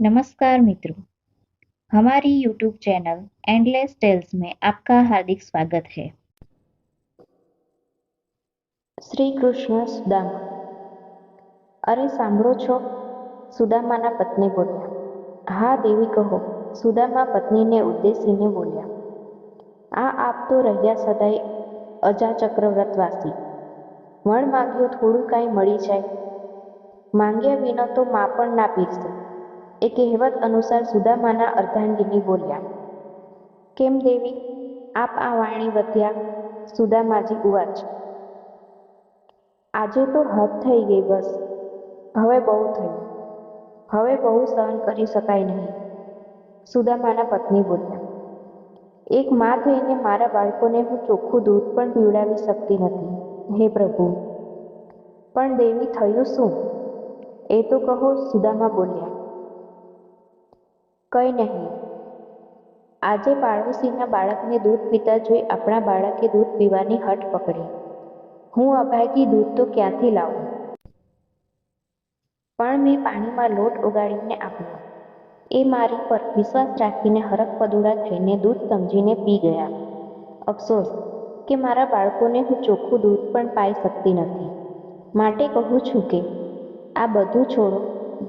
नमस्कार मित्रों, हमारी यूट्यूब चैनल एंडलेस टेल्स में आपका हार्दिक स्वागत है। શ્રી કૃષ્ણ સુદામા. અરે સાંભળો છો? સુદામાના પત્ની બોલ્યા. હા દેવી કહો, સુદામા પત્નીને ઉદ્દેશીને બોલ્યા. આ આપ તો રહ્યા સદાય અજાચક્રવ્રતવાસી. મણ માંગ્યો થોડું કાંઈ મળી જાય. માંગ્યા વિના તો મા પણ ના પીરસે. એ કહેવત અનુસાર સુદામાના અર્ધાંગિની બોલ્યા. કેમ દેવી, આપ આ વાણી વધ્યા? સુદામાજી ઉવાચ. આજે તો હદ થઈ ગઈ બસ. હવે બહુ થયું. હવે બહુ સહન કરી શકાય નહીં. સુદામાના પત્ની બોલ્યા. એક મા થઈને મારા બાળકોને હું ચોખ્ખું દૂધ પણ પીવડાવી શકતી નથી. હે પ્રભુ! પણ દેવી થયું શું? એ તો કહો, સુદામા બોલ્યા. કંઈ નહીં. આજે પાડોશીના બાળકને દૂધ પીતા જોઈ આપણા બાળકે દૂધ પીવાની હઠ પકડી. હું અભાગી દૂધ તો ક્યાંથી લાવું? પણ મેં પાણીમાં લોટ ઓગાળીને આપ્યો. એ મારી પર વિશ્વાસ રાખીને હરખપદુડા થઈને દૂધ સમજીને પી ગયા. અફસોસ કે મારા બાળકોને હું ચોખ્ખું દૂધ પણ પાઈ શકતી નથી. માટે કહું છું કે આ બધું છોડો.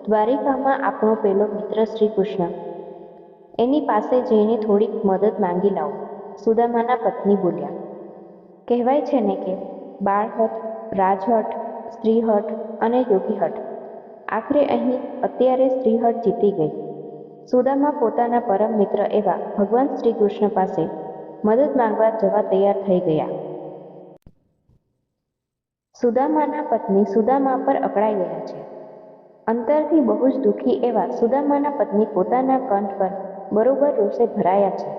દ્વારિકામાં આપણો પેલો મિત્ર શ્રી કૃષ્ણ, એની પાસે જઈને થોડીક મદદ માંગી લાવો. સુદામાના પત્ની બોલ્યા. કહેવાય છે ને કે બાળહઠ, રાજહઠ, સ્ત્રીહઠ અને યોગીહઠ. આખરે અહીં અત્યારે સ્ત્રીહઠ જીતી ગઈ. સુદામા પોતાના પરમ મિત્ર એવા ભગવાન શ્રી કૃષ્ણ પાસે મદદ માંગવા જવા તૈયાર થઈ ગયા. સુદામાના પત્ની સુદામા પર અકળાઈ ગયા છે. અંતરથી બહુ જ દુઃખી એવા સુદામાના પત્ની પોતાના કંઠ પર બરોબર રોષે ભરાયા છે.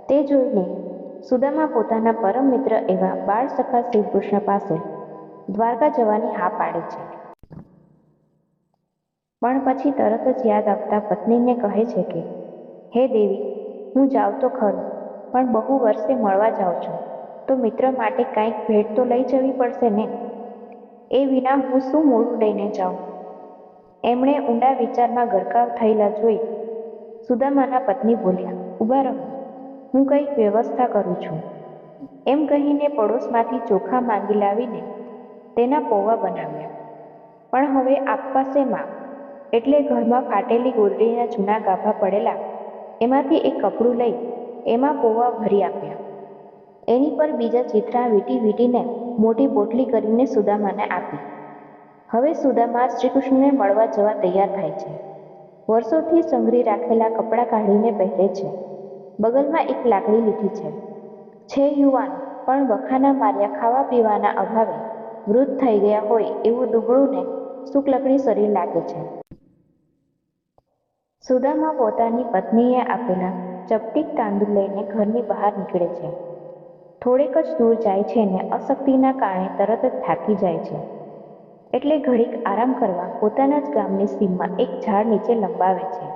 તે જોઈને સુદામા પોતાના પરમ મિત્ર એવા બાળ સખા શ્રી કૃષ્ણ પાસે દ્વારકા જવાની હા પાડે છે. પણ પછી તરત જ યાદ આવતા પત્નીને કહે છે કે હે દેવી, હું જાઉં તો ખરું, પણ બહુ વર્ષે મળવા જાઉં છું, તો મિત્ર માટે કાંઈક ભેટ તો લઈ જવી પડશે ને. એ વિના હું શું મોડું લઈને જાઉં? એમણે ઊંડા વિચારમાં ગરકાવ થયેલા જોઈ સુદામાના પત્ની બોલ્યા. ઊભા રહો, હું કંઈક વ્યવસ્થા કરું છું. એમ કહીને પડોશમાંથી ચોખા માંગી લાવીને તેના પૌવા બનાવ્યા. પણ હવે આપવા શેમાં? એટલે ઘરમાં ફાટેલી ગોદડીના જૂના ગાભા પડેલા એમાંથી એક કપડું લઈ એમાં પૌવા ભરી આપ્યા. એની પર બીજા ચીથરા વીંટી વીંટીને મોટી પોટલી કરીને સુદામાને આપી. હવે સુદામા શ્રીકૃષ્ણને મળવા જવા તૈયાર થાય છે. વર્ષોથી સંઘરી રાખેલા કપડાં કાઢીને પહેરે છે. બગલમાં એક લાકડી લીધી છે યુવાન, પણ વખાના માર્યા ખાવા પીવાના અભાવે વૃદ્ધ થઈ ગયા હોય એવું દુબળું ને શુક્લકડી શરીર લાગે છે. સુદામા પોતાની પત્નીએ આપેલા ચપટીક તાંદૂળ લઈને ઘરની બહાર નીકળે છે. થોડેક જ દૂર જાય છે ને અશક્તિના કારણે તરત જ થાકી જાય છે. એટલે ઘડીક આરામ કરવા પોતાના જ ગામની સીમમાં એક ઝાડ નીચે લંબાવે છે.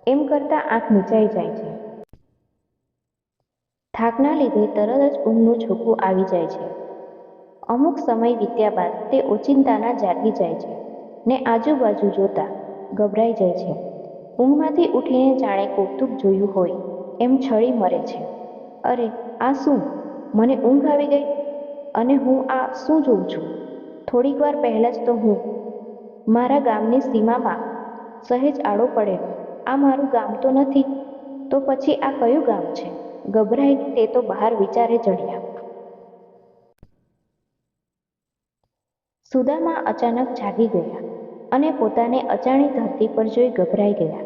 એમ કરતાં આંખ મીચાઈ જાય છે. થાકના લીધે તરત જ ઊંઘનું ઝોકું આવી જાય છે. અમુક સમય વીત્યા બાદ તે ઓચિંતાના જાગી જાય છે ને આજુબાજુ જોતા ગભરાઈ જાય છે. ઊંઘમાંથી ઉઠીને જાણે કૌતુક જોયું હોય એમ છળી મરે છે. અરે આ શું? મને ઊંઘ આવી ગઈ? અને હું આ શું જોઉં છું? થોડીક વાર પહેલાં જ તો હું મારા ગામની સીમામાં સહેજ આડો પડેલો. આ મારું ગામ તો નથી, તો પછી આ કયું ગામ છે? ગભરાઈને તે તો બહાર વિચારે ચડ્યા. સુદામા અચાનક જાગી ગયા અને પોતાને અજાણી ધરતી પર જોઈ ગભરાઈ ગયા.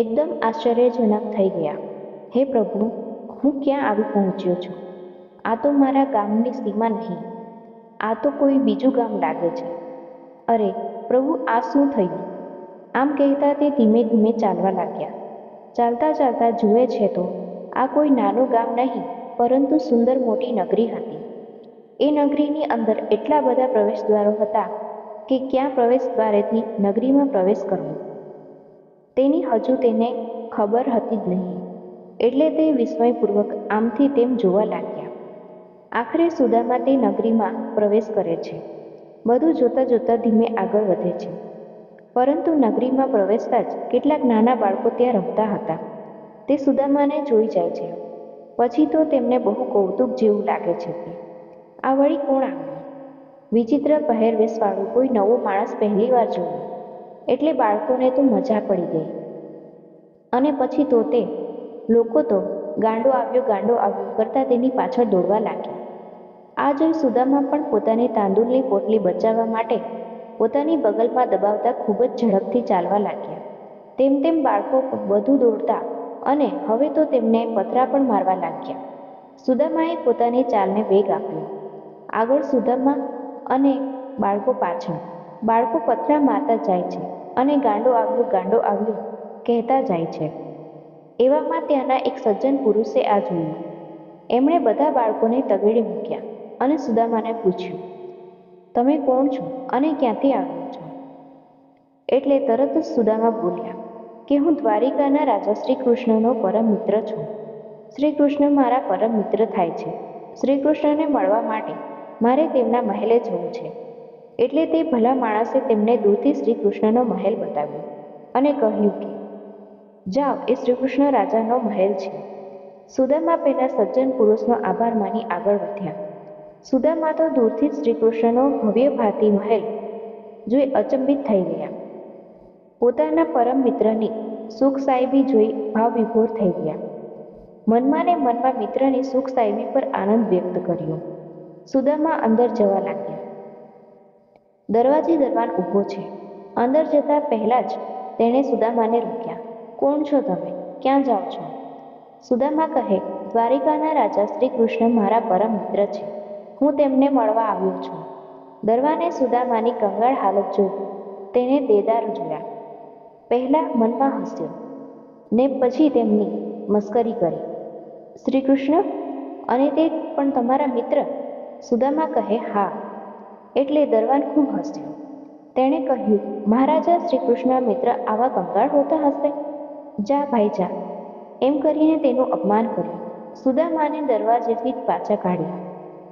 એકદમ આશ્ચર્યજનક થઈ ગયા. હે પ્રભુ, હું ક્યાં આવી પહોંચ્યો છું? આ તો મારા ગામની સીમા નહીં, આ તો કોઈ બીજું ગામ લાગે છે. અરે પ્રભુ, આ શું થયું? આમ કહેતા તે ધીમે ધીમે ચાલવા લાગ્યા. ચાલતા ચાલતા જુએ છે તો આ કોઈ નાનું ગામ નહીં, પરંતુ સુંદર મોટી નગરી હતી. એ નગરીની અંદર એટલા બધા પ્રવેશદ્વારો હતા કે ક્યાં પ્રવેશદ્વારેથી નગરીમાં પ્રવેશ કરવો તેની હજુ તેને ખબર હતી જ નહીં. એટલે તે વિસ્મયપૂર્વક આમથી તેમ જોવા લાગ્યા. આખરે સુદામા તે નગરીમાં પ્રવેશ કરે છે. બધું જોતા જોતા ધીમે આગળ વધે છે. પરંતુ નગરીમાં પ્રવેશતા જ કેટલાક નાના બાળકો ત્યાં રમતા હતા. તે સુદામાને જોઈ જાય છે. પછી તો તેમને બહુ કૌતુક જેવું લાગે છે કે આ વળી કોણ આવ્યું? વિચિત્ર પહેરવેશવાળું કોઈ નવો માણસ પહેલી વાર જોયો. એટલે બાળકોને તો મજા પડી ગઈ. અને પછી તો તે લોકો તો ગાંડો આવ્યો કરતા તેની પાછળ દોડવા લાગ્યા. આ જોઈ સુદામા પણ પોતાની તાંદુલની પોટલી બચાવવા માટે પોતાની બગલમાં દબાવતા ખૂબ જ ઝડપથી ચાલવા લાગ્યા. તેમ તેમ બાળકો વધુ દોડતા અને હવે તો તેમને પથરા પણ મારવા લાગ્યા. સુદામાએ પોતાની ચાલને વેગ આપ્યો. આગળ સુદામા અને બાળકો પાછળ. બાળકો પથરા મારતા જાય છે અને ગાંડો આવ્યો કહેતા જાય છે. એવામાં ત્યાંના એક સજ્જન પુરુષે આ જોયું. એમણે બધા બાળકોને તગેડી મૂક્યા અને સુદામાને પૂછ્યું, તમે કોણ છો અને ક્યાંથી આવ્યો છો? એટલે તરત જ સુદામા બોલ્યા કે હું દ્વારિકાના રાજા શ્રી કૃષ્ણનો પરમ મિત્ર છું. શ્રી કૃષ્ણ મારા પરમ મિત્ર થાય છે. શ્રી કૃષ્ણને મળવા માટે મારે તેમના મહેલે જવું છે. એટલે તે ભલા માણસે તેમને દૂરથી શ્રી કૃષ્ણનો મહેલ બતાવ્યો અને કહ્યું કે જાઓ, એ શ્રી કૃષ્ણ રાજાનો મહેલ છે. સુદામા પેલા સજ્જન પુરુષનો આભાર માની આગળ વધ્યા. સુદામા તો દૂરથી જ શ્રી કૃષ્ણનો ભવ્ય ભાતી મહેલ જોઈ અચંબિત થઈ ગયા. પોતાના પરમ મિત્રની સુખ સાહેબી જોઈ ભાવવિભોર થઈ ગયા. મનમાં ને મનમાં મિત્રની સુખ સાહેબી પર આનંદ વ્યક્ત કર્યો. સુદામા અંદર જવા લાગ્યા. દરવાજે દરવાન ઊભો છે. અંદર જતા પહેલા જ તેણે સુદામાને રોક્યા. કોણ છો તમે? ક્યાં જાઓ છો? સુદામા કહે, દ્વારિકાના રાજા શ્રી કૃષ્ણ મારા પરમ મિત્ર છે. હું તેમને મળવા આવ્યો છું. દરવાને સુદામાની કંગાળ હાલત જોઈ તેને દેદાર જોયા. પહેલા મનમાં હસ્યો ને પછી તેમની મસ્કરી કરી. શ્રી કૃષ્ણ? અને તે પણ તમારા મિત્ર? સુદામા કહે, હા. એટલે દરવાન ખૂબ હસ્યો. તેણે કહ્યું, મહારાજા શ્રી કૃષ્ણ મિત્ર આવા કંગાળ હોતા હશે? જા ભાઈ જા. એમ કરીને તેનું અપમાન કર્યું. સુદામાને દરવાજેથી પાછા કાઢ્યા.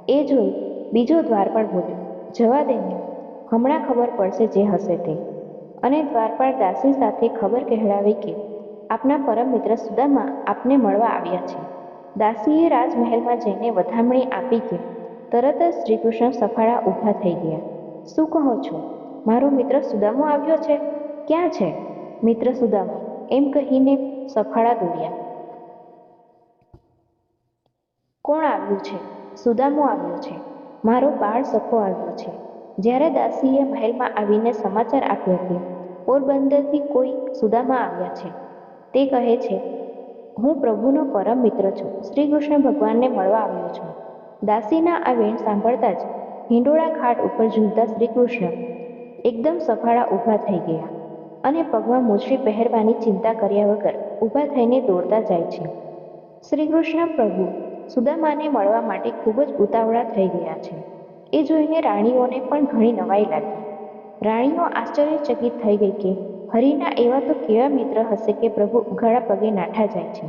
એ જોઈ બીજો દ્વારપાળ બોલ્યો, જવા દેને, હમણાં ખબર પડશે જે હશે તે. અને દ્વારપાળ દાસી સાથે ખબર કહેવડાવી કે આપના પરમ મિત્ર સુદામા આપને મળવા આવ્યા છે. દાસીએ રાજમહેલમાં જઈને વધામણી આપી કે તરત જ શ્રી કૃષ્ણ સફાળા ઊભા થઈ ગયા. શું કહો છો? મારો મિત્ર સુદામો આવ્યો છે? ક્યાં છે મિત્ર સુદામો? એમ કહીને સફાળા દોડ્યા. કોણ આવ્યું છે? સુદામો આવ્યો છે. મારો બાળ સખો આવ્યો છે. જ્યારે દાસીએ મહેલમાં આવીને સમાચાર આપ્યા કે પોરબંદરથી કોઈ સુદામા આવ્યા છે, તે કહે છે, હું પ્રભુનો પરમ મિત્ર છું. શ્રી કૃષ્ણ ભગવાનને મળવા આવ્યો છું. દાસીના આ વેણ સાંભળતા જ હિંડોળા ખાટ ઉપર ઝૂલતા શ્રી કૃષ્ણ એકદમ સફાળા ઊભા થઈ ગયા અને પગમાં મોજડી પહેરવાની ચિંતા કર્યા વગર ઊભા થઈને દોડતા જાય છે. શ્રી કૃષ્ણ પ્રભુ સુદામાને મળવા માટે ખૂબ જ ઉતાવળા થઈ ગયા છે. એ જોઈને રાણીઓને પણ ઘણી નવાઈ લાગી. રાણીઓ આશ્ચર્યચકિત થઈ ગઈ કે હરિના એવા તો કેવા મિત્ર હશે કે પ્રભુ ઉઘાડા પગે નાઠા જાય છે.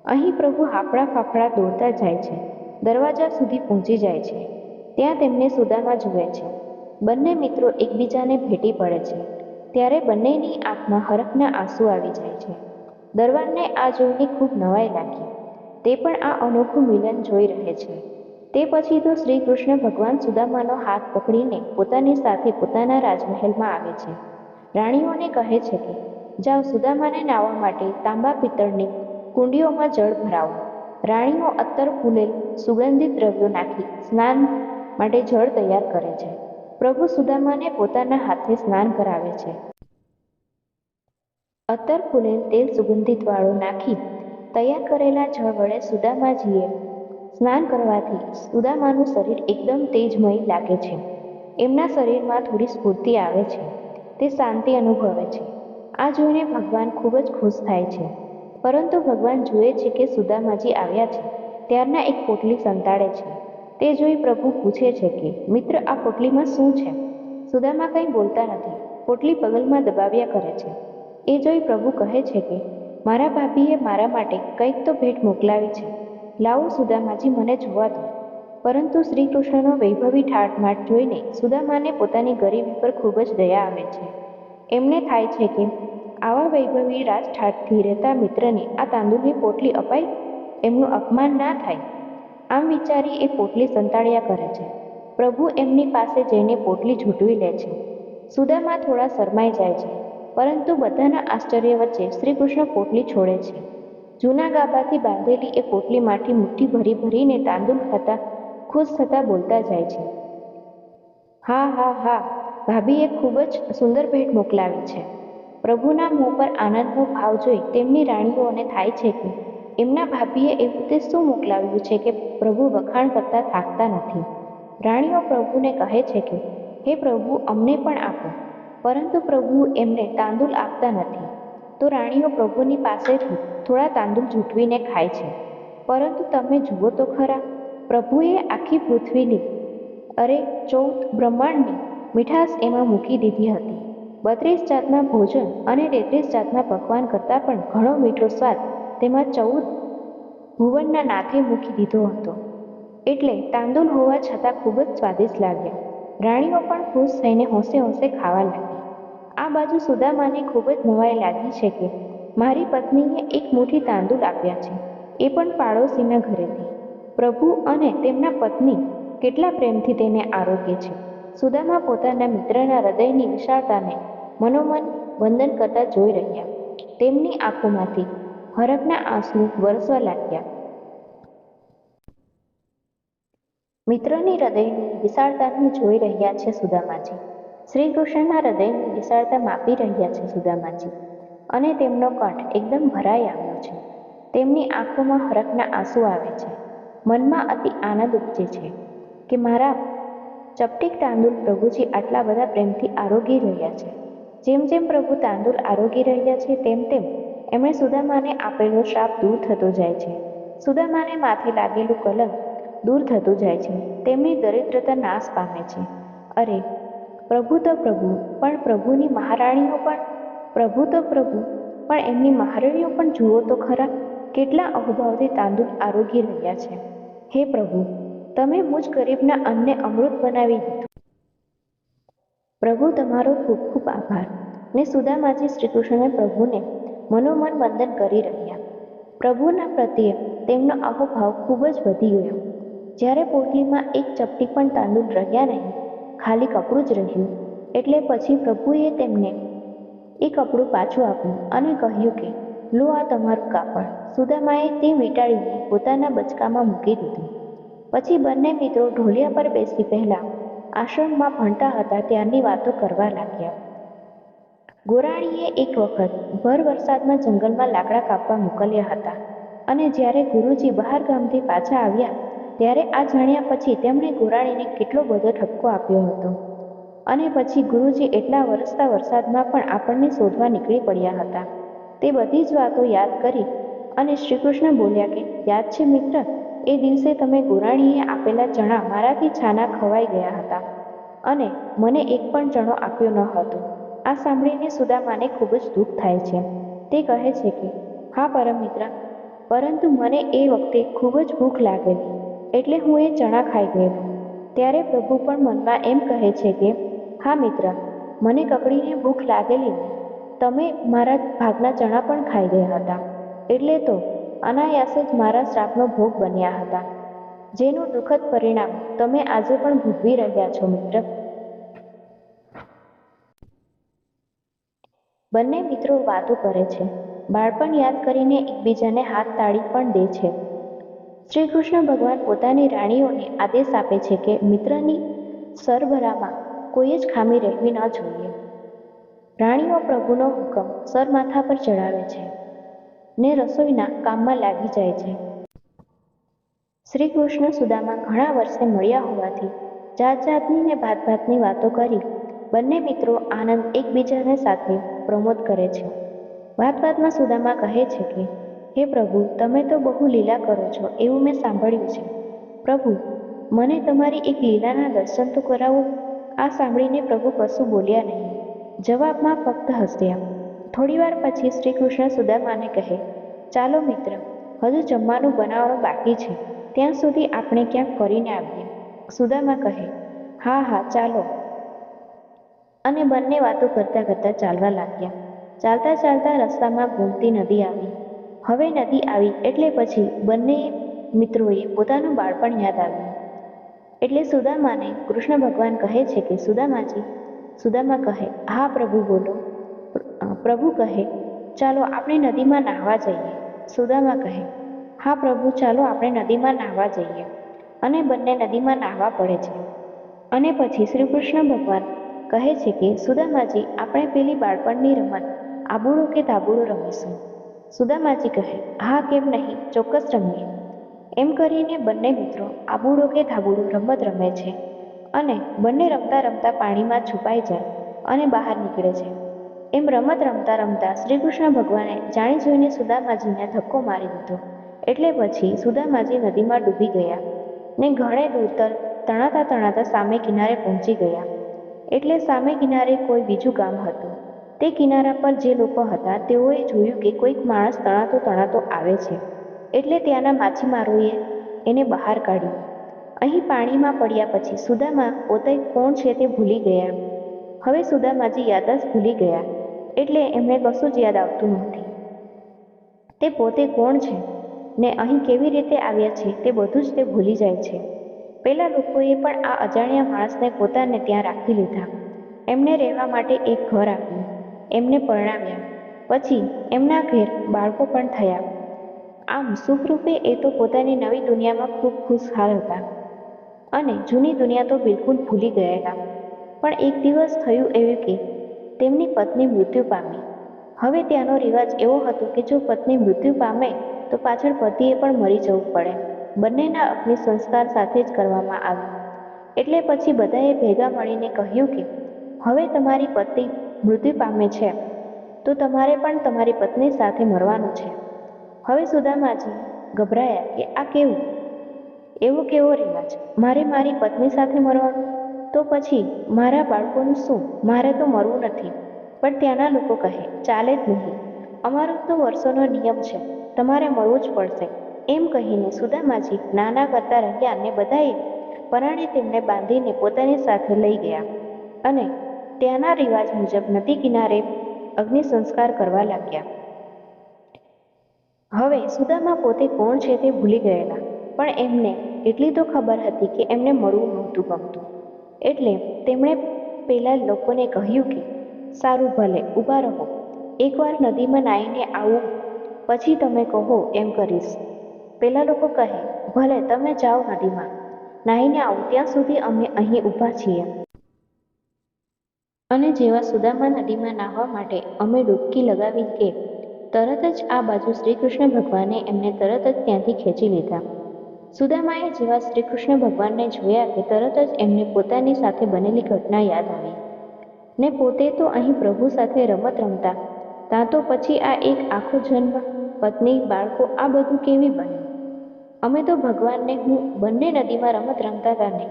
અહીં પ્રભુ હાફળા ફાફડા દોડતા જાય છે. દરવાજા સુધી પહોંચી જાય છે. ત્યાં તેમને સુદામા જુએ છે. બંને મિત્રો એકબીજાને ભેટી પડે છે. ત્યારે બંનેની આંખમાં હરખના આંસુ આવી જાય છે. દરવાનને આ જોઈને ખૂબ નવાઈ લાગી. તે પણ આ અનોખું મિલન જોઈ રહે છે. તે પછી તો શ્રી કૃષ્ણ ભગવાન સુદામાનો હાથ પકડીને પોતાની સાથે પોતાના રાજમહેલમાં આવે છે. રાણીઓને કહે છે કે જાઓ, સુદામાને નાહવા માટે તાંબા પિત્તળની કુંડીઓમાં જળ ભરાવો. રાણીઓ અત્તર ફૂલેલ સુગંધિત દ્રવ્યો નાખી સ્નાન માટે જળ તૈયાર કરે છે. પ્રભુ સુદામાને પોતાના હાથે સ્નાન કરાવે છે. અત્તર ફૂલેલ તેલ સુગંધિતવાળું નાખી તૈયાર કરેલા જળ વડે સુદામાજીએ સ્નાન કરવાથી સુદામાનું શરીર એકદમ તેજમય લાગે છે. એમના શરીરમાં થોડી સ્ફૂર્તિ આવે છે. તે શાંતિ અનુભવે છે. આ જોઈને ભગવાન ખૂબ જ ખુશ થાય છે. પરંતુ ભગવાન જુએ છે કે સુદામાજી આવ્યા છે ત્યારના એક પોટલી સંતાડે છે. તે જોઈ પ્રભુ પૂછે છે કે મિત્ર, આ પોટલીમાં શું છે? સુદામા કંઈ બોલતા નથી. પોટલી પગલમાં દબાવ્યા કરે છે. એ જોઈ પ્રભુ કહે છે કે મારા ભાભીએ મારા માટે કંઈક તો ભેટ મોકલાવી છે. લાવો સુદામાજી, મને જોવા દો. પરંતુ શ્રી કૃષ્ણનો વૈભવી ઠાઠમાઠ જોઈને સુદામાને પોતાની ગરીબી પર ખૂબ જ દયા આવે છે. એમને થાય છે કે આવા વૈભવી રાજઠાઠથી રહેતા મિત્રને આ તાંદુલની પોટલી અપાય, એમનું અપમાન ના થાય. આમ વિચારી એ પોટલી સંતાડ્યા કરે છે. પ્રભુ એમની પાસે જઈને પોટલી ઝૂંટવી લે છે. સુદામા થોડા શરમાઈ જાય છે, પરંતુ બધાના આશ્ચર્ય વચ્ચે શ્રી કૃષ્ણ પોટલી છોડે છે. જૂના ગાભાથી બાંધેલી એ પોટલીમાંથી મુઠ્ઠી ભરી ભરીને તાંદુલ ખાતા ખુશ થતા બોલતા જાય છે. હા હા હા, ભાભીએ ખૂબ જ સુંદર ભેટ મોકલાવી છે. પ્રભુના મોં પર આનંદનો ભાવ જોઈ તેમની રાણીઓને થાય છે કે એમના ભાભીએ એવું તે શું મોકલાવ્યું છે કે પ્રભુ વખાણ કરતા થાકતા નથી. રાણીઓ પ્રભુને કહે છે કે હે પ્રભુ, અમને પણ આપો. પરંતુ પ્રભુ એમને તાંદુલ આપતા નથી. તો રાણીઓ પ્રભુની પાસેથી થોડા તાંદુલ ઝૂંટવીને ખાય છે. પરંતુ તમે જુઓ તો ખરા, પ્રભુએ આખી પૃથ્વીની, અરે 14 બ્રહ્માંડની મીઠાશ એમાં મૂકી દીધી હતી. 32 જાતના ભોજન અને 33 જાતના પકવાન કરતાં પણ ઘણો મીઠો સ્વાદ તેમાં 14 ભુવનના નાથે મૂકી દીધો હતો. એટલે તાંદુલ હોવા છતાં ખૂબ જ સ્વાદિષ્ટ લાગ્યા. રાણીઓ પણ ખુશ થઈને હોંશે હોંશે ખાવા લાગી. આ બાજુ સુદામાને ખૂબ જ નવાઈ લાગી છે કે મારી પત્નીએ એક મુઠ્ઠી તાંદુલ આપ્યા છે, એ પણ પાડોશીના ઘરેથી. પ્રભુ અને તેમના પત્ની કેટલા પ્રેમથી તેને આરોગ્ય છે. સુદામા પોતાના મિત્રના હૃદયની વિશાળતાને મનોમન વંદન કરતા જોઈ રહ્યા. તેમની આંખોમાંથી હરખના આંસુ વરસવા લાગ્યા. મિત્રની હૃદયની વિશાળતાને જોઈ રહ્યા છે સુદામાજી. શ્રી કૃષ્ણના હૃદયની વિશાળતા માપી રહ્યા છે સુદામાજી. અને તેમનો કંઠ એકદમ ભરાઈ આવ્યો છે. તેમની આંખોમાં હરખના આંસુ આવે છે. મનમાં અતિ આનંદ ઉપજે છે કે મારા ચપટીક તાંદુલ પ્રભુજી આટલા બધા પ્રેમથી આરોગી રહ્યા છે. જેમ જેમ પ્રભુ તાંદુલ આરોગી રહ્યા છે તેમ તેમ એમણે સુદામાને આપેલો શ્રાપ દૂર થતો જાય છે. સુદામાને માથે લાગેલું કલંક દૂર થતું જાય છે. તેમની દરિદ્રતા નાશ પામે છે. અરે, પ્રભુ તો પ્રભુ, પણ પ્રભુની મહારાણીઓ પણ, પ્રભુ તો પ્રભુ, પણ એમની મહારાણીઓ પણ જુઓ તો ખરા, કેટલા અહોભાવથી તાંદુલ આરોગી રહ્યા છે. હે પ્રભુ, તમે મુજ ગરીબના અન્નને અમૃત બનાવી દીધું. પ્રભુ તમારો ખૂબ ખૂબ આભાર. ને સુદામાજી શ્રીકૃષ્ણને પ્રભુને મનોમન વંદન કરી રહ્યા. પ્રભુના પ્રત્યે તેમનો અહોભાવ ખૂબ જ વધી ગયો. જ્યારે પોટલીમાં એક ચપટી પણ તાંદુલ રહ્યા નહીં, ખાલી કપડું જ રહ્યું, એટલે પછી પ્રભુએ તેમને એ કપડું પાછું આપ્યું અને કહ્યું કે લો આ તમારું કાપડ. સુદામાએ તે વીંટાળીને પોતાના બચકામાં મૂકી દીધું. પછી બંને મિત્રો ઢોલિયા પર બેસી પહેલા આશ્રમમાં ભણતા હતા ત્યારની વાતો કરવા લાગ્યા. ગોરાણીએ એક વખત ભર વરસાદમાં જંગલમાં લાકડા કાપવા મોકલ્યા હતા અને જ્યારે ગુરુજી બહાર ગામથી પાછા આવ્યા ત્યારે આ જાણ્યા પછી તેમણે ગોરાણીને કેટલો બધો ઠપકો આપ્યો હતો. અને પછી ગુરુજી એટલા વરસતા વરસાદમાં પણ આપણને શોધવા નીકળી પડ્યા હતા. તે બધી જ વાતો યાદ કરી અને શ્રીકૃષ્ણ બોલ્યા કે યાદ છે મિત્ર, એ દિવસે તમે ગોરાણીએ આપેલા ચણા મારાથી છાના ખવાઈ ગયા હતા અને મને એક પણ ચણો આપ્યો ન હતો. આ સાંભળીને સુદામાને ખૂબ જ દુઃખ થાય છે. તે કહે છે કે હા પરમ મિત્ર, પરંતુ મને એ વખતે ખૂબ જ ભૂખ લાગેલી, એટલે હું એ ચણા ખાઈ ગયેલો. ત્યારે પ્રભુ પણ મનમાં એમ કહે છે કે હા મિત્ર, મને કકડીને ભૂખ લાગેલી ને તમે મારા ભાગના ચણા પણ ખાઈ ગયા હતા, એટલે તો અનાયાસે જ મારા શ્રાપનો ભોગ બન્યા હતા, જેનું દુઃખદ પરિણામ તમે આજે પણ ભોગવી રહ્યા છો મિત્ર. બંને મિત્રો વાતો કરે છે. બાળપણ યાદ કરીને એકબીજાને હાથ તાળી પણ દે છે. શ્રી કૃષ્ણ ભગવાન પોતાની રાણીઓને આદેશ આપે છે કે મિત્રની સરભરામાં કોઈ જ ખામી રહેવી ન જોઈએ. રાણીઓ પ્રભુનો હુકમ સર માથા પર ચડાવે છે ને રસોઈના કામમાં લાગી જાય છે. શ્રી કૃષ્ણ સુદામા ઘણા વર્ષે મળ્યા હોવાથી જાત જાતની ને ભાત ભાતની વાતો કરી બંને મિત્રો આનંદ એકબીજાને સાથે પ્રમોદ કરે છે. વાત વાતમાં સુદામા કહે છે કે હે પ્રભુ, તમે તો બહુ લીલા કરો છો એવું મેં સાંભળ્યું છે. પ્રભુ, મને તમારી એક લીલાના દર્શન તો કરાવો. આ સાંભળીને પ્રભુ કશું બોલ્યા નહીં. જવાબમાં ફક્ત હસ્યા. થોડીવાર પછી શ્રી કૃષ્ણ સુદામાને કહે ચાલો મિત્ર, હજુ જમવાનું બનાવવાનું બાકી છે, ત્યાં સુધી આપણે ક્યાંક ફરીને આવીએ. સુદામા કહે હા હા ચાલો. અને બંને વાતો કરતા કરતા ચાલવા લાગ્યા. ચાલતા ચાલતા રસ્તામાં ગોમતી નદી આવી. હવે નદી આવી એટલે પછી બંને મિત્રોએ પોતાનું બાળપણ યાદ આવ્યું. એટલે સુદામાને કૃષ્ણ ભગવાન કહે છે કે સુદામાજી. સુદામા કહે, હા પ્રભુ બોલો. પ્રભુ કહે, ચાલો આપણે નદીમાં નાહવા જઈએ. સુદામા કહે, હા પ્રભુ, ચાલો આપણે નદીમાં નાહવા જઈએ. અને બંને નદીમાં નાહવા પડે છે. અને પછી શ્રી કૃષ્ણ ભગવાન કહે છે કે સુદામાજી, આપણે પેલી બાળપણની રમત આબુડો કે તાબુડો રમીશું. સુદામાજી કહે, હા કેમ નહીં, ચોક્કસ રમીએ. એમ કરીને બંને મિત્રો આબુડો કે ધાબુડો રમત રમે છે અને બંને રમતા રમતા પાણીમાં છુપાઈ જાય અને બહાર નીકળે છે. એમ રમત રમતા રમતા શ્રી કૃષ્ણ ભગવાને જાણી જોઈને સુદામાજીને ધક્કો મારી દીધો. એટલે પછી સુદામાજી નદીમાં ડૂબી ગયા ને ઘણે દૂર તણાતા તણાતા સામે કિનારે પહોંચી ગયા. એટલે સામે કિનારે કોઈ બીજું ગામ હતું. તે કિનારા પર જે લોકો હતા તેઓએ જોયું કે કોઈક માણસ તણાતો તણાતો આવે છે. એટલે ત્યાંના માછીમારોએ એને બહાર કાઢ્યો. અહીં પાણીમાં પડ્યા પછી સુદામા પોતે કોણ છે તે ભૂલી ગયા. હવે સુદામાજી યાદદાસ્ત ભૂલી ગયા એટલે એમને કશું જ યાદ આવતું નથી. તે પોતે કોણ છે ને અહીં કેવી રીતે આવ્યા છે તે બધું જ તે ભૂલી જાય છે. પેલા લોકોએ પણ આ અજાણ્યા માણસને પોતાને ત્યાં રાખી લીધા. એમને રહેવા માટે એક ઘર આપ્યું. એમને પરણાવ્યા. પછી એમના ઘેર બાળકો પણ થયા. આમ સુખરૂપે એ તો પોતાની નવી દુનિયામાં ખૂબ ખુશહાલ હતા અને જૂની દુનિયા તો બિલકુલ ભૂલી ગયેલા. પણ એક દિવસ થયું એવું કે તેમની પત્ની મૃત્યુ પામી. હવે ત્યાંનો રિવાજ એવો હતો કે જો પત્ની મૃત્યુ પામે તો પાછળ પતિએ પણ મરી જવું પડે. બંનેના અગ્નિ સંસ્કાર સાથે જ કરવામાં આવ્યું. એટલે પછી બધાએ ભેગા મળીને કહ્યું કે હવે તમારી પત્ની મૃત્યુ પામે છે તો તમારે પણ તમારી પત્ની સાથે મરવાનું છે. હવે સુદામાજી ગભરાયા કે આ કેવું? એવો કેવો રિવાજ? મારે મારી પત્ની સાથે મરવાનું? તો પછી મારા બાળકોનું શું? મારે તો મરવું નથી. પણ ત્યાંના લોકો કહે, ચાલે જ નહીં. અમારો તો વર્ષોનો નિયમ છે, તમારે મળવું જ પડશે. એમ કહીને સુદામાજી નાના કરતા રહ્યા અને બધાએ પરાણે તેમને બાંધીને પોતાની સાથે લઈ ગયા અને ત્યાંના રિવાજ મુજબ નદી કિનારે અગ્નિ સંસ્કાર કરવા લાગ્યા. હવે સુદામા પોતે કોણ છે તે ભૂલી ગયેલા, પણ એમને એટલી તો ખબર હતી કે એમને મળવું નહોતું ગમતું. એટલે તેમણે પેલા લોકોને કહ્યું કે સારું, ભલે ઊભા રહો, એકવાર નદીમાં નાહીને આવું પછી તમે કહો એમ કરીશ. પેલા લોકો કહે, ભલે તમે જાઓ નદીમાં નાહીને આવો, ત્યાં સુધી અમે અહીં ઊભા છીએ. અને જેવા સુદામા નદીમાં નાહવા માટે અમે ડૂબકી લગાવી કે તરત જ આ બાજુ શ્રી કૃષ્ણ ભગવાને એમને તરત જ ત્યાંથી ખેંચી લીધા. સુદામાએ જેવા શ્રી કૃષ્ણ ભગવાનને જોયા કે તરત જ એમને પોતાની સાથે બનેલી ઘટના યાદ આવી ને પોતે તો અહીં પ્રભુ સાથે રમત રમતા ત્યાં તો પછી આ એક આખો જન્મ, પત્ની, બાળકો, આ બધું કેવી બન્યું? અમે તો ભગવાનને હું બંને નદીમાં રમત રમતા હતા ને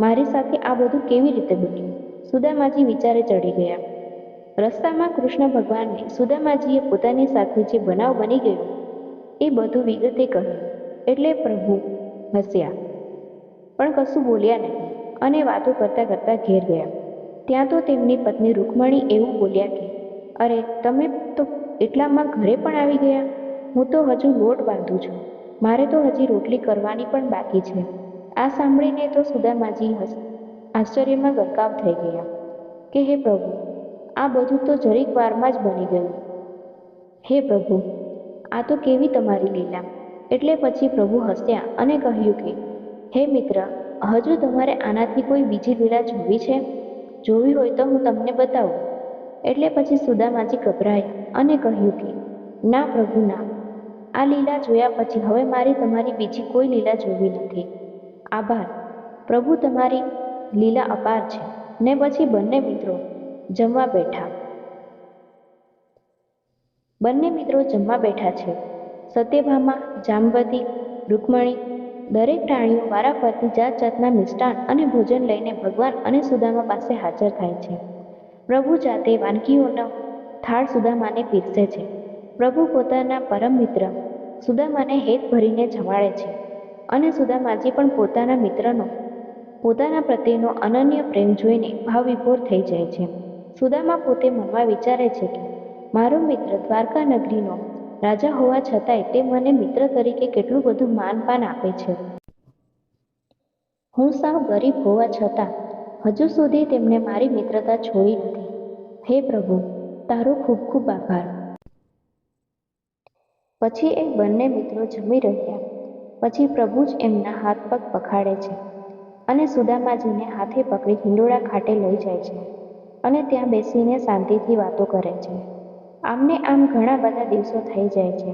મારી સાથે આ બધું કેવી રીતે બન્યું? સુદામાજી વિચારે ચડી ગયા. રસ્તામાં કૃષ્ણ ભગવાનને સુદામાજીએ પોતાની સાથે જે બનાવ બની ગયો એ બધું વિગતે કહ્યું. એટલે પ્રભુ હસ્યા પણ કશું બોલ્યા નહીં અને વાતો કરતા કરતા ઘેર ગયા. ત્યાં તો તેમની પત્ની રૂકમણી એવું બોલ્યા કે અરે, તમે તો એટલામાં ઘરે પણ આવી ગયા? હું તો હજુ લોટ બાંધું છું. મારે તો હજી રોટલી કરવાની પણ બાકી છે. આ સાંભળીને તો સુદામાજી આશ્ચર્યમાં ગરકાવ થઈ ગયા કે હે પ્રભુ, આ બધું તો જરીક વારમાં જ બની ગયું. હે પ્રભુ, આ તો કેવી તમારી લીલા? એટલે પછી પ્રભુ હસ્યા અને કહ્યું કે હે મિત્ર, હજુ તમારે આનાથી કોઈ બીજી લીલા જોવી છે? જોવી હોય તો હું તમને બતાવું. એટલે પછી સુદામાજી ગભરાયા અને કહ્યું કે ના પ્રભુ, ના. આ લીલા જોયા પછી હવે મારે તમારી બીજી કોઈ લીલા જોવી નથી. આભાર પ્રભુ, તમારી લીલા અપાર છે. ને પછી બંને મિત્રો જમવા બેઠા. બંને મિત્રો જમવા બેઠા છે. સત્યભામા, જાંબવતી, રૂકમણી દરેક પ્રાણીઓ વારાફરતી જાત જાતના મિષ્ટાન અને ભોજન લઈને ભગવાન અને સુદામા પાસે હાજર થાય છે. પ્રભુ જાતે વાનગીઓનો થાળ સુદામાને પીરસે છે. પ્રભુ પોતાના પરમ મિત્ર સુદામાને હેત ભરીને જમાડે છે અને સુદામાજી પણ પોતાના મિત્રનો પોતાના પ્રત્યેનો અનન્ય પ્રેમ જોઈને ભાવવિભોર થઈ જાય છે. સુદામા પોતે મનમાં વિચારે છે કે મારો મિત્ર દ્વારકા નગરીનો રાજા હોવા છતાંય તે મને મિત્ર તરીકે કેટલું બધું માનપાન આપે છે. હું સાવ ગરીબ હોવા છતાં હજુ સુધી તેમણે મારી મિત્રતા છોડી નથી. હે પ્રભુ, તારો ખૂબ ખૂબ આભાર. પછી એ બંને મિત્રો જમી રહ્યા પછી પ્રભુ જ એમના હાથ પગ પખાડે છે અને સુદામાજીને હાથે પકડી હિંડોળા ખાટે લઈ જાય છે અને ત્યાં બેસીને શાંતિથી વાતો કરે છે. આમને આમ ઘણા બધા દિવસો થઈ જાય છે.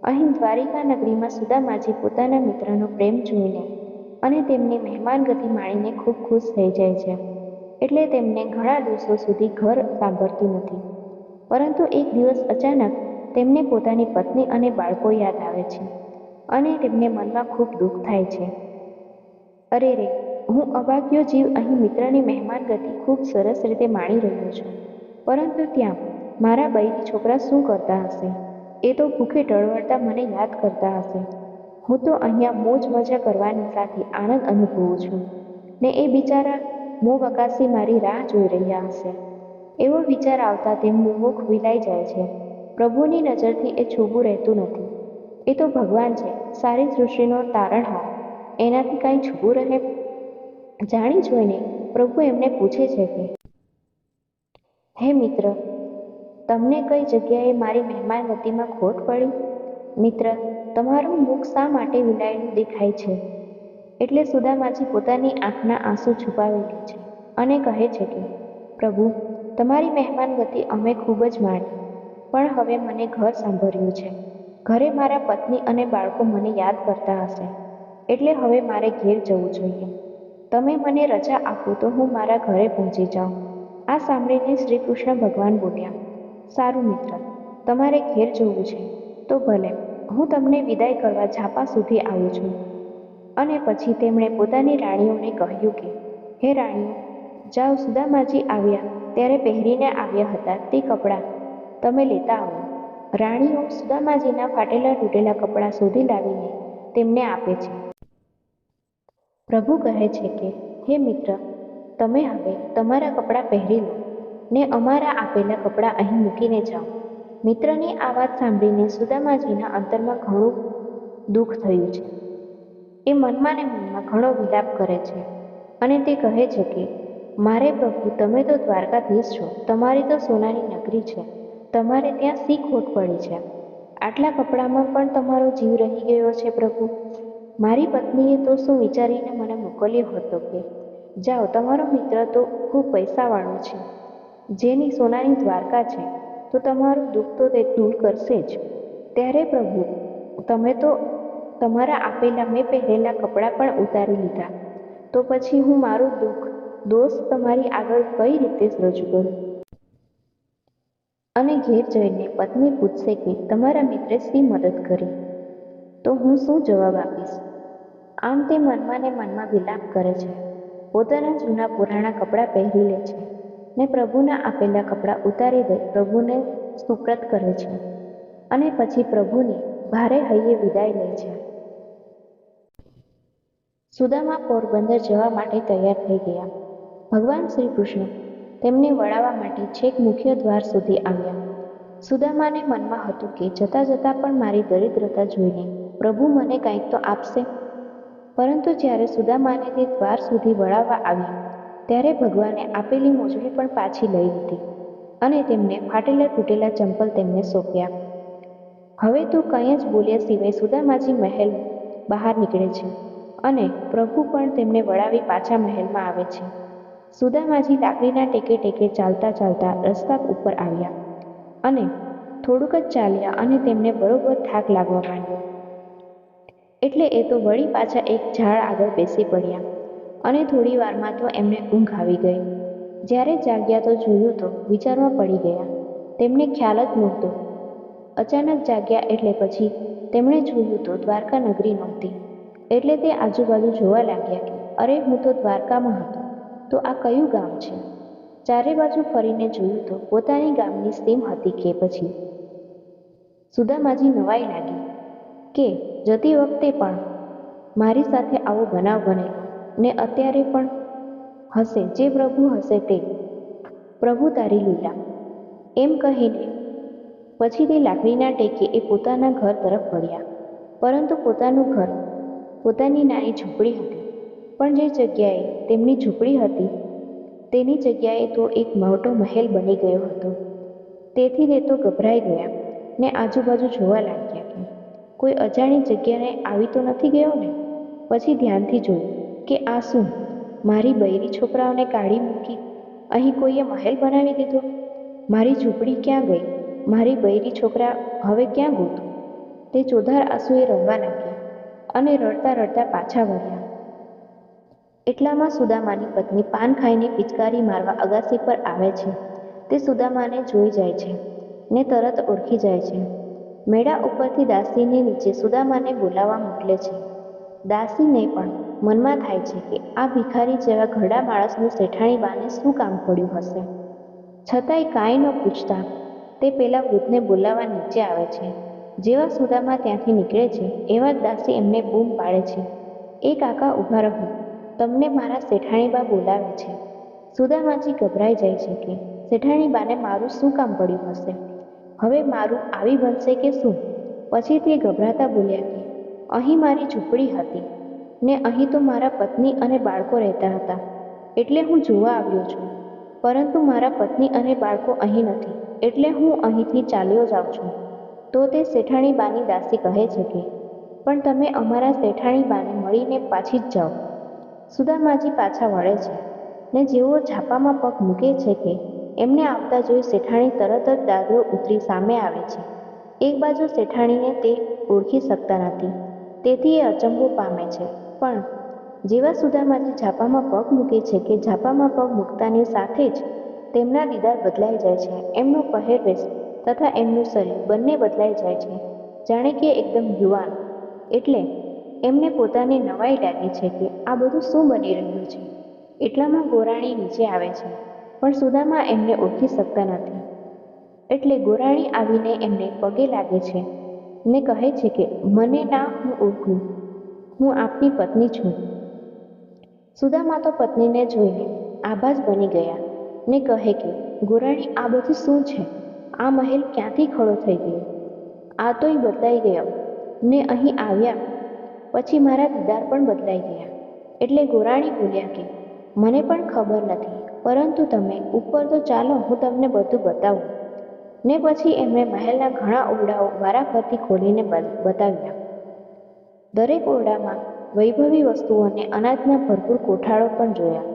અહીં દ્વારિકા નગરીમાં સુદામાજી પોતાના મિત્રનો પ્રેમ જોઈને અને તેમની મહેમાનગતિ માણીને ખૂબ ખુશ થઈ જાય છે. એટલે તેમને ઘણા દિવસો સુધી ઘર સાંભળતું નથી. પરંતુ એક દિવસ અચાનક તેમને પોતાની પત્ની અને બાળકો યાદ આવે છે અને તેમને મનમાં ખૂબ દુઃખ થાય છે. અરે રે, હું અભાગ્યો જીવ અહીં મિત્રની મહેમાનગતિ ખૂબ સરસ રીતે માણી રહ્યો છું, પરંતુ ત્યાં મારા બૈરી છોકરા શું કરતા હશે? એ તો ભૂખે ટળવળતા મને યાદ કરતા હશે. હું તો અહીંયા મોજ મજા કરવાની સાથે આનંદ અનુભવું છું ને એ બિચારા મોં વકાસી મારી રાહ જોઈ રહ્યા હશે. એવો વિચાર આવતા તેમનું મુખ વિલાઈ જાય છે. પ્રભુની નજરથી એ છૂપું રહેતું નથી. એ તો ભગવાન છે, સારી સૃષ્ટિનો તારણહાર. એનાથી કાંઈ છૂપું રહે? જાણી જોઈને પ્રભુ એમને પૂછે છે કે હે મિત્ર, તમને કઈ જગ્યાએ મારી મહેમાનગતિમાં ખોટ પડી? મિત્ર, તમારું મુખ શા માટે વિલાયેલું દેખાય છે? એટલે સુદામાજી પોતાની આંખના આંસુ છુપાવી લે છે અને કહે છે કે પ્રભુ, તમારી મહેમાનગતિ અમે ખૂબ જ માણી, પણ હવે મને ઘર સાંભળ્યું છે. ઘરે મારા પત્ની અને બાળકો મને યાદ કરતા હશે, એટલે હવે મારે ઘેર જવું જોઈએ. તમે મને રજા આપો તો હું મારા ઘરે પહોંચી જાઉં. આ સાંભળીને શ્રી કૃષ્ણ ભગવાન બોલ્યા, સારું મિત્ર, તમારે ઘેર જવું છે તો ભલે, હું તમને વિદાય કરવા ઝાપા સુધી આવું છું. અને પછી તેમણે પોતાની રાણીઓને કહ્યું કે હે રાણીઓ, જાઓ, સુદામાજી આવ્યા ત્યારે પહેરીને આવ્યા હતા તે કપડાં તમે લેતા આવો. રાણીઓ સુદામાજીના ફાટેલા તૂટેલા કપડાં શોધી લાવીને તેમને આપે છે. પ્રભુ કહે છે કે હે મિત્ર, તમે હવે તમારા કપડાં પહેરી લો ને અમારા આપેલા કપડાં અહીં મૂકીને જાઓ. મિત્રની આ વાત સાંભળીને સુદામાજીના અંતરમાં ઘણું દુઃખ થયું છે. એ મનમાં ને મનમાં ઘણો વિલાપ કરે છે અને તે કહે છે કે મારે પ્રભુ, તમે તો દ્વારકાધીશ છો, તમારી તો સોનાની નગરી છે, તમારે ત્યાં શી ખોટ પડી છે? આટલા કપડામાં પણ તમારો જીવ રહી ગયો છે પ્રભુ. મારી પત્નીએ તો શું વિચારીને મને મોકલ્યો હતો કે જાઓ, તમારો મિત્ર તો ખૂબ પૈસાવાળો છે, જેની સોનાની દ્વારકા છે, તો તમારું દુઃખ તો તે દૂર કરશે જ. ત્યારે પ્રભુ, તમે તો તમારા આપેલા મેં પહેરેલા કપડાં પણ ઉતારી લીધા, તો પછી હું મારું દોષ તમારી આગળ કઈ રીતે રજૂ કરું? અને ઘેર જઈને પત્ની પૂછશે કે તમારા મિત્રે શી મદદ કરી, તો હું શું જવાબ આપીશ? આમ તે મનમાં ને મનમાં વિલાપ કરે છે. પોતાના જૂના પુરાણા કપડાં પહેરી લે છે ને પ્રભુના આપેલા કપડાં ઉતારી દઈ પ્રભુને સુપ્રત કરે છે અને પછી પ્રભુની ભારે હૈયે વિદાય લે છે. સુદામા પોરબંદર જવા માટે તૈયાર થઈ ગયા. ભગવાન શ્રી કૃષ્ણ તેમને વળાવવા માટે છેક મુખ્ય દ્વાર સુધી આવ્યા. સુદામાને મનમાં હતું કે જતા જતા પણ મારી દરિદ્રતા જોઈને પ્રભુ મને કંઈક તો આપશે. પરંતુ જ્યારે સુદામાને તે દ્વાર સુધી વળાવવા આવ્યા ત્યારે ભગવાને આપેલી મોજડી પણ પાછી લઈ લીધી અને તેમને ફાટેલા તૂટેલા ચંપલ તેમને સોંપ્યા. હવે તો કંઈ જ બોલ્યા સિવાય સુદામાજી મહેલ બહાર નીકળે છે અને પ્રભુ પણ તેમને વળાવી પાછા મહેલમાં આવે છે. સુદામાજી લાકડીના ટેકે ટેકે ચાલતા ચાલતા રસ્તા ઉપર આવ્યા અને થોડુંક જ ચાલ્યા અને તેમને બરોબર થાક લાગવા માંડ્યો. એટલે એ તો વળી પાછા એક ઝાડ આગળ બેસી પડ્યા અને થોડી વારમાં તો એમને ઊંઘ આવી ગઈ. જ્યારે જાગ્યા તો જોયું તો વિચારમાં પડી ગયા. તેમને ખ્યાલ જ નહોતો. અચાનક જાગ્યા એટલે પછી તેમણે જોયું તો દ્વારકા નગરી નહોતી. એટલે તે આજુબાજુ જોવા લાગ્યા કે અરે, હું તો દ્વારકામાં હતો, તો આ કયું ગામ છે? ચારે બાજુ ફરીને જોયું તો પોતાની ગામની સીમ હતી કે પછી સુદામાજી નવાઈ લાગી કે જતી વખતે પણ મારી સાથે આવો બનાવ બનેલો ને અત્યારે પણ હશે, જે પ્રભુ હશે તે. પ્રભુ તારી લીલા, એમ કહીને પછી તે લાકડીના ટેકે એ પોતાના ઘર તરફ વળ્યા. પરંતુ પોતાનું ઘર પોતાની નાની ઝૂંપડી હતી, પણ જે જગ્યાએ તેમની ઝૂંપડી હતી તેની જગ્યાએ તો એક મોટો મહેલ બની ગયો હતો. તેથી તે તો ગભરાઈ ગયા ને આજુબાજુ જોવા લાગ્યા કે કોઈ અજાણી જગ્યાએ આવી તો નથી ગયો ને. પછી ધ્યાનથી જોયું કે આ શું, મારી બૈરી છોકરાઓને કાઢી મૂકી અહીં કોઈએ મહેલ બનાવી દીધો. મારી ઝૂંપડી ક્યાં ગઈ? મારી બૈરી છોકરા હવે ક્યાં ગોતું? તે ચોધાર આંસુએ રડવા લાગ્યા અને રડતા રડતા પાછા વળ્યા. એટલામાં સુદામાની પત્ની પાન ખાઈને પિચકારી મારવા અગાસી પર આવે છે. તે સુદામાને જોઈ જાય છે ને તરત ઓળખી જાય છે. મેળા ઉપરથી દાસીને નીચે સુદામાને બોલાવવા મોકલે છે. દાસીને પણ મનમાં થાય છે કે આ ભિખારી જેવા ઘરડા માણસનું શેઠાણી બાને શું કામ પડ્યું હશે. છતાંય કાંઈ ન પૂછતા તે પેલા વૃદ્ધને બોલાવવા નીચે આવે છે. જેવા સુદામા ત્યાંથી નીકળે છે એવા જ દાસી એમને બૂમ પાડે છે, એ કાકા ઊભા રહો, તમને મારા શેઠાણી બા બોલાવે છે. સુદામાજી ગભરાઈ જાય છે કે શેઠાણી બાને મારું શું કામ પડ્યું હશે, હવે મારું આવી બનશે કે શું. પછી તે ગભરાતા બોલ્યા કે અહીં મારી ઝૂંપડી હતી ને અહીં તો મારા પત્ની અને બાળકો રહેતા હતા, એટલે હું જોવા આવ્યો છું. પરંતુ મારા પત્ની અને બાળકો અહીં નથી, એટલે હું અહીંથી ચાલ્યો જાઉં છું. તો તે શેઠાણી બાની દાસી કહે છે કે પણ તમે અમારા શેઠાણી બાને મળીને પાછી જ જાઓ. સુદામાજી પાછા વળે છે ને જેઓ ઝાપામાં પગ મૂકે છે કે એમને આવતા જોઈ શેઠાણી તરત જ દાદરો ઉતરી સામે આવે છે. એક બાજુ શેઠાણીને તે ઓળખી શકતા નથી, તેથી એ અચંબો પામે છે. પણ જેવા સુદામાજી ઝાપામાં પગ મૂકે છે કે ઝાપામાં પગ મૂકતાની સાથે જ તેમના દીદાર બદલાઈ જાય છે. એમનો પહેરવેશ તથા એમનું શરીર બંને બદલાઈ જાય છે, જાણે કે એકદમ યુવાન. એટલે એમને પોતાને નવાઈ લાગે છે કે આ બધું શું બની રહ્યું છે. એટલામાં ગોરાણી નીચે આવે છે, પણ સુદામા એમને ઓળખી શકતા નથી. એટલે ગોરાણી આવીને એમને પગે લાગે છે ને કહે છે કે મને ના હું ઓળખું, હું આપની પત્ની છું. સુદામા તો પત્નીને જોઈને આભાસ બની ગયા ને કહે કે ગોરાણી આ બધું શું છે? આ મહેલ ક્યાંથી ખડો થઈ ગયો? આ તોય બદલાઈ ગયો ને અહીં આવ્યા પછી મારા દીદાર પણ બદલાઈ ગયા. એટલે ગોરાણી બોલ્યા કે મને પણ ખબર નથી, પરંતુ તમે ઉપર તો ચાલો, હું તમને બધું બતાવું. ને પછી એમણે મહેલના ઘણા ઓરડાઓ વારાફરતી ખોલીને બતાવ્યા. દરેક ઓરડામાં વૈભવી વસ્તુઓને અનાજના ભરપૂર કોઠારો પણ જોયા.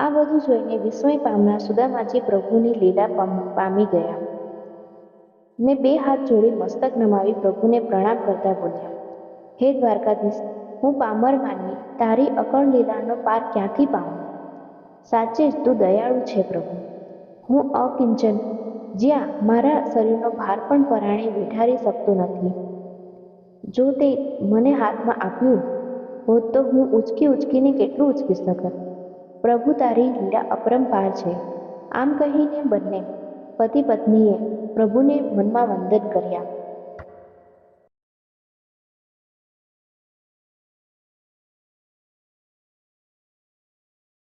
આ બધું જોઈને વિસ્મય પામનાર સુદામાજી પ્રભુની લીલા પામી ગયા ને બે હાથ જોડી મસ્તક નમાવી પ્રભુને પ્રણામ કરતા બોલ્યા, હે દ્વારકાધીશ, હું પામર માનવી તારી અકળ લીલાનો પાર ક્યાંથી પામું? સાચે જ તું દયાળુ છે પ્રભુ. હું અકિંચન, જ્યાં મારા શરીરનો ભાર પણ પરાણે વેઠારી શકતો નથી. જો તે મને હાથમાં આપ્યું હોત તો હું ઉચકીને કેટલું ઉચકી શકત. પ્રભુ તારી લીલા અપરંપાર છે. આમ કહીને બંને પતિ પત્નીએ પ્રભુને મનમાં વંદન કર્યા.